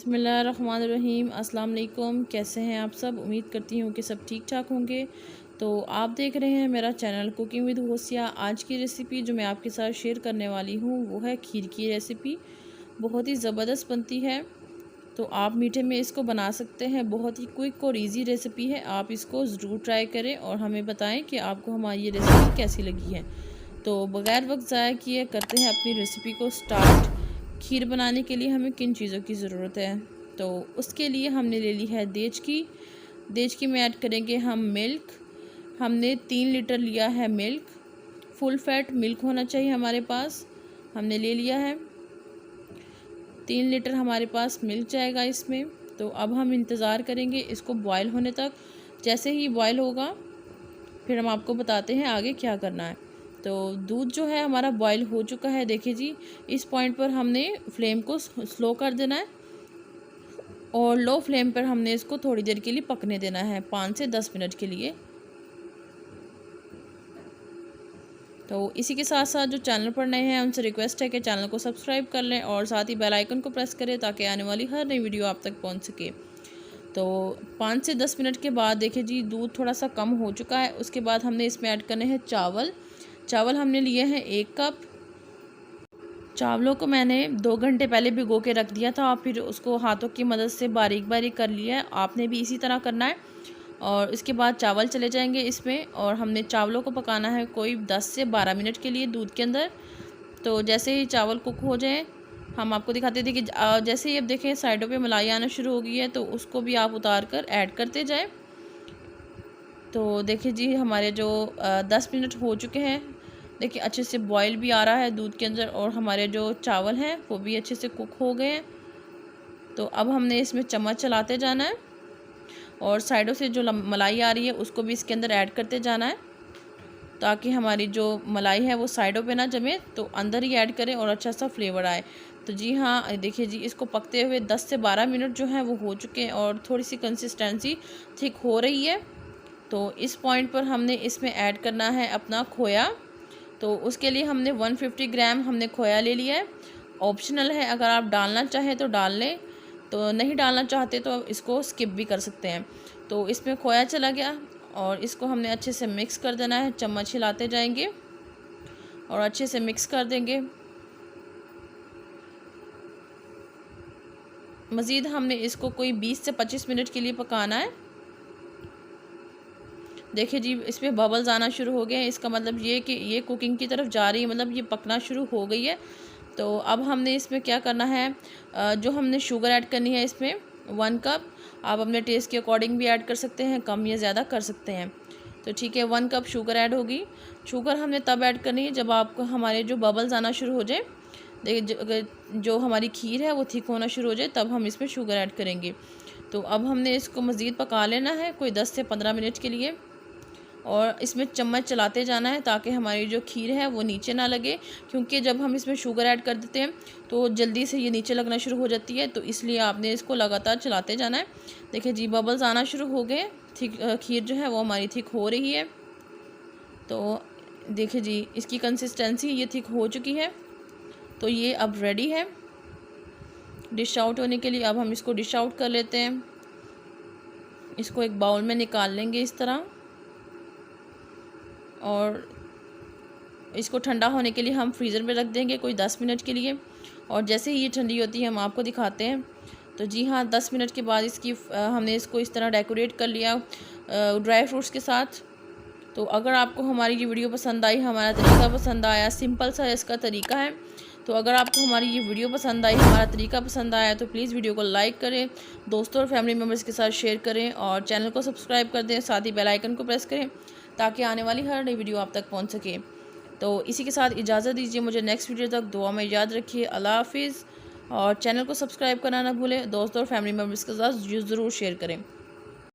बिस्मिल्लाहिर्रहमानिर्रहीम। अस्सलाम वालेकुम। कैसे हैं आप सब? उम्मीद करती हूँ कि सब ठीक ठाक होंगे। तो आप देख रहे हैं मेरा चैनल कुकिंग विद होसिया। आज की रेसिपी जो मैं आपके साथ शेयर करने वाली हूँ वो है खीर की रेसिपी। बहुत ही ज़बरदस्त बनती है, तो आप मीठे में इसको बना सकते हैं। बहुत ही क्विक और इजी रेसिपी है, आप इसको ज़रूर ट्राई करें और हमें बताएं कि आपको हमारी ये रेसिपी कैसी लगी है। तो बग़ैर वक्त ज़ाया किए करते हैं अपनी रेसिपी को स्टार्ट। खीर बनाने के लिए हमें किन चीज़ों की ज़रूरत है? तो उसके लिए हमने ले ली है देज की में ऐड करेंगे हम मिल्क। हमने 3 लीटर लिया है मिल्क। फुल फैट मिल्क होना चाहिए हमारे पास। हमने ले लिया है 3 लीटर हमारे पास मिल्क जाएगा इसमें। तो अब हम इंतज़ार करेंगे इसको बॉयल होने तक। जैसे ही बॉयल होगा फिर हम आपको बताते हैं आगे क्या करना है। तो दूध जो है हमारा बॉयल हो चुका है। देखिए जी, इस पॉइंट पर हमने फ्लेम को स्लो कर देना है और लो फ्लेम पर हमने इसको थोड़ी देर के लिए पकने देना है, 5 से 10 मिनट के लिए। तो इसी के साथ साथ जो चैनल पर नए हैं उनसे रिक्वेस्ट है कि चैनल को सब्सक्राइब कर लें और साथ ही बेल आइकन को प्रेस करें ताकि आने वाली हर नई वीडियो आप तक पहुंच सके। तो 5 से 10 मिनट के बाद देखिए जी, दूध थोड़ा सा कम हो चुका है। उसके बाद हमने इसमें ऐड करने हैं चावल हमने लिए हैं 1 कप। चावलों को मैंने 2 घंटे पहले भिगो के रख दिया था, फिर उसको हाथों की मदद से बारीक बारीक कर लिया है। आपने भी इसी तरह करना है। और इसके बाद चावल चले जाएंगे इसमें और हमने चावलों को पकाना है कोई 10 से 12 मिनट के लिए दूध के अंदर। तो जैसे ही चावल कुक हो जाए हम आपको दिखाते थे कि जैसे ही अब देखें साइडों पे मलाई आना शुरू हो गई है, तो उसको भी आप उतार कर ऐड करते जाएं। तो देखिए जी, हमारे जो 10 मिनट हो चुके हैं। देखिए अच्छे से बॉईल भी आ रहा है दूध के अंदर और हमारे जो चावल हैं वो भी अच्छे से कुक हो गए हैं। तो अब हमने इसमें चम्मच चलाते जाना है और साइडों से जो मलाई आ रही है उसको भी इसके अंदर ऐड करते जाना है ताकि हमारी जो मलाई है वो साइडों पे ना जमे, तो अंदर ही ऐड करें और अच्छा सा फ्लेवर आए। तो जी हाँ, देखिए जी, इसको पकते हुए 10 से 12 मिनट जो हैं वो हो चुके हैं और थोड़ी सी कंसिस्टेंसी ठीक हो रही है। तो इस पॉइंट पर हमने इसमें ऐड करना है अपना खोया। तो उसके लिए हमने 150 ग्राम हमने खोया ले लिया है। ऑप्शनल है, अगर आप डालना चाहें तो डाल लें, तो नहीं डालना चाहते तो इसको स्किप भी कर सकते हैं। तो इसमें खोया चला गया और इसको हमने अच्छे से मिक्स कर देना है। चम्मच हिलाते जाएंगे और अच्छे से मिक्स कर देंगे। मज़ीद हमने इसको कोई 20 से 25 मिनट के लिए पकाना है। देखिए जी, इसमें बबल्स आना शुरू हो गए हैं, इसका मतलब ये कि ये कुकिंग की तरफ जा रही है, मतलब ये पकना शुरू हो गई है। तो अब हमने इसमें क्या करना है, जो हमने शुगर ऐड करनी है इसमें 1 कप। आप अपने टेस्ट के अकॉर्डिंग भी ऐड कर सकते हैं, कम या ज़्यादा कर सकते हैं। तो ठीक है, 1 कप शुगर ऐड होगी। शुगर हमने तब ऐड करनी है जब आपको हमारे जो बबल्स आना शुरू हो जाए। देखिए जो हमारी खीर है वो थिक होना शुरू हो जाए तब हम इसमें शुगर ऐड करेंगे। तो अब हमने इसको मज़ीद पका लेना है कोई 10 से 15 मिनट के लिए और इसमें चम्मच चलाते जाना है ताकि हमारी जो खीर है वो नीचे ना लगे, क्योंकि जब हम इसमें शुगर ऐड कर देते हैं तो जल्दी से ये नीचे लगना शुरू हो जाती है। तो इसलिए आपने इसको लगातार चलाते जाना है। देखिए जी, बबल्स आना शुरू हो गए। थिक खीर जो है वो हमारी थिक हो रही है। तो देखिए जी, इसकी कंसिस्टेंसी ये थिक हो चुकी है। तो ये अब रेडी है डिश आउट होने के लिए। अब हम इसको डिश आउट कर लेते हैं। इसको एक बाउल में निकाल लेंगे इस तरह और इसको ठंडा होने के लिए हम फ्रीज़र में रख देंगे कोई 10 मिनट के लिए। और जैसे ही ये ठंडी होती है हम आपको दिखाते हैं। तो जी हाँ, 10 मिनट के बाद हमने इसको इस तरह डेकोरेट कर लिया ड्राई फ्रूट्स के साथ। तो अगर आपको हमारी ये वीडियो पसंद आई, हमारा तरीका पसंद आया, सिंपल सा इसका तरीका है। तो अगर आपको हमारी ये वीडियो पसंद आई, हमारा तरीका पसंद आया, तो प्लीज़ वीडियो को लाइक करें, दोस्तों और फैमिली मेम्बर्स के साथ शेयर करें और चैनल को सब्सक्राइब कर दें। साथ ही बेल आइकन को प्रेस करें ताकि आने वाली हर नई वीडियो आप तक पहुंच सके। तो इसी के साथ इजाज़त दीजिए मुझे। नेक्स्ट वीडियो तक दुआ में याद रखिए। अल्लाह हाफिज़। और चैनल को सब्सक्राइब करना ना भूलें। दोस्तों और फैमिली मेम्बर्स के साथ ज़रूर शेयर करें।